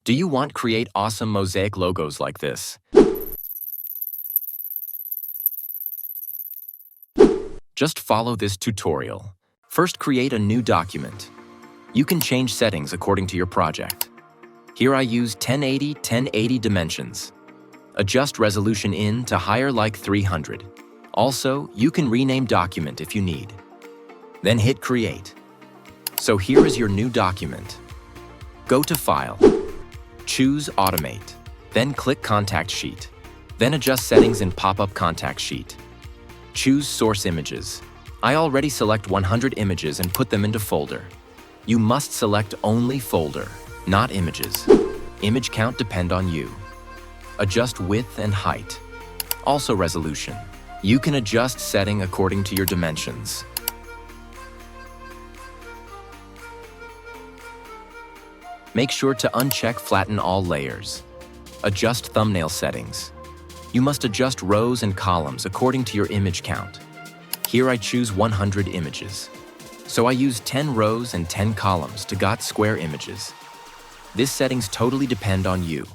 Do you want to create awesome Mosaic logos like this? Just follow this tutorial. First, create a new document. You can change settings according to your project. Here I use 1080 dimensions. Adjust resolution in to higher like 300. Also, you can rename document if you need. Then hit create. So here is your new document. Go to File. Choose Automate. Then click Contact Sheet. Then adjust settings in pop-up contact sheet. Choose Source Images. I already select 100 images and put them into folder. You must select only folder, not images. Image count depend on you. Adjust width and height. Also resolution. You can adjust setting according to your dimensions. Make sure to uncheck Flatten All Layers. Adjust thumbnail settings. You must adjust rows and columns according to your image count. Here I choose 100 images. So I use 10 rows and 10 columns to got square images. This settings totally depend on you.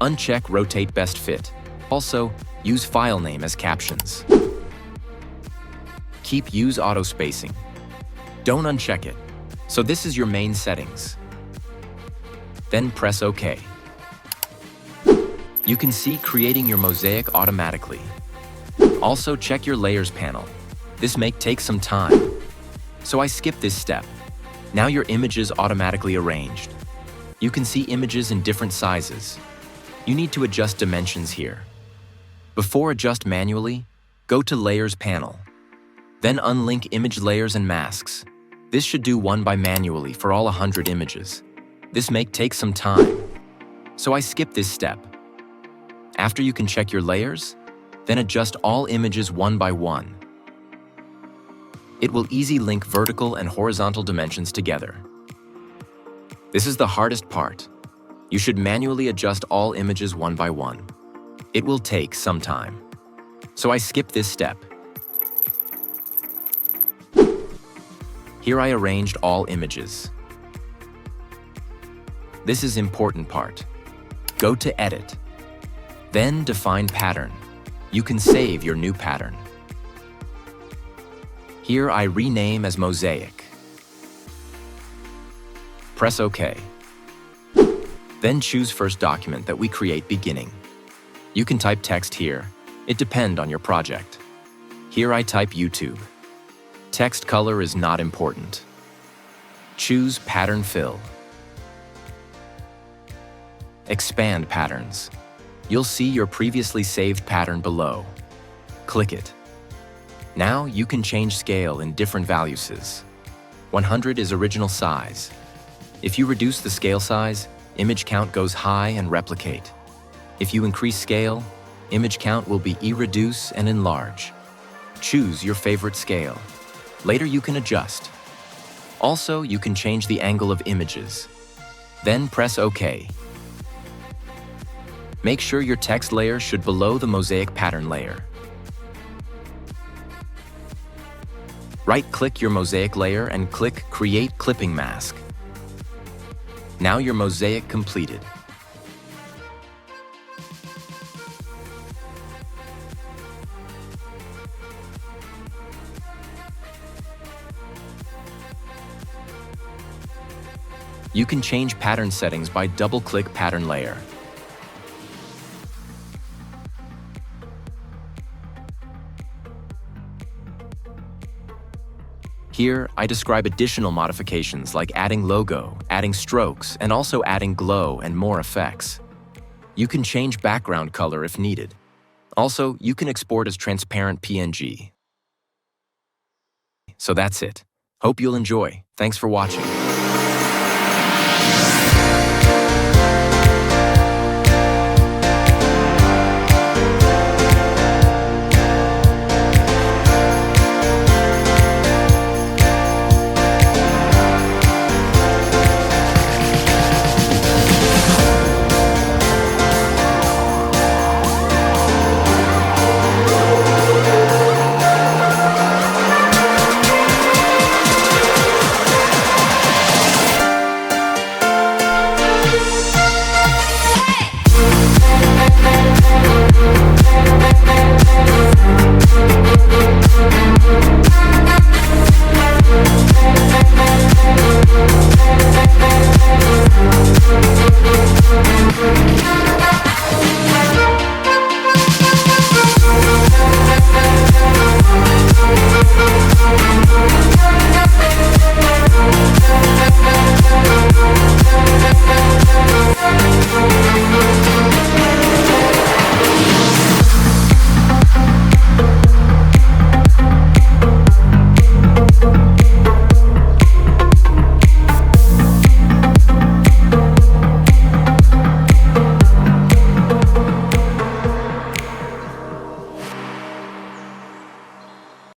Uncheck Rotate Best Fit. Also, use file name as captions. Keep Use Auto Spacing. Don't uncheck it. So this is your main settings. Then press OK. You can see creating your mosaic automatically. Also check your layers panel. This may take some time. So I skip this step. Now your image is automatically arranged. You can see images in different sizes. You need to adjust dimensions here. Before adjust manually, go to Layers panel. Then unlink image layers and masks. This should do one by manually for all 100 images. This may take some time. So I skip this step. After you can check your layers, then adjust all images one by one. It will easily link vertical and horizontal dimensions together. This is the hardest part. You should manually adjust all images one by one. It will take some time. So I skip this step. Here I arranged all images. This is important part. Go to Edit. Then define pattern. You can save your new pattern. Here I rename as Mosaic. Press OK. Then choose first document that we create beginning. You can type text here. It depends on your project. Here I type YouTube. Text color is not important. Choose Pattern Fill. Expand patterns. You'll see your previously saved pattern below. Click it. Now you can change scale in different values. 100 is original size. If you reduce the scale size, image count goes high and replicate. If you increase scale, image count will be reduce and enlarge. Choose your favorite scale. Later you can adjust. Also, you can change the angle of images. Then press OK. Make sure your text layer should below the mosaic pattern layer. Right-click your mosaic layer and click Create Clipping Mask. Now your mosaic completed. You can change pattern settings by double-click pattern layer. Here, I describe additional modifications like adding logo, adding strokes, and also adding glow and more effects. You can change background color if needed. Also, you can export as transparent PNG. So that's it. Hope you'll enjoy. Thanks for watching.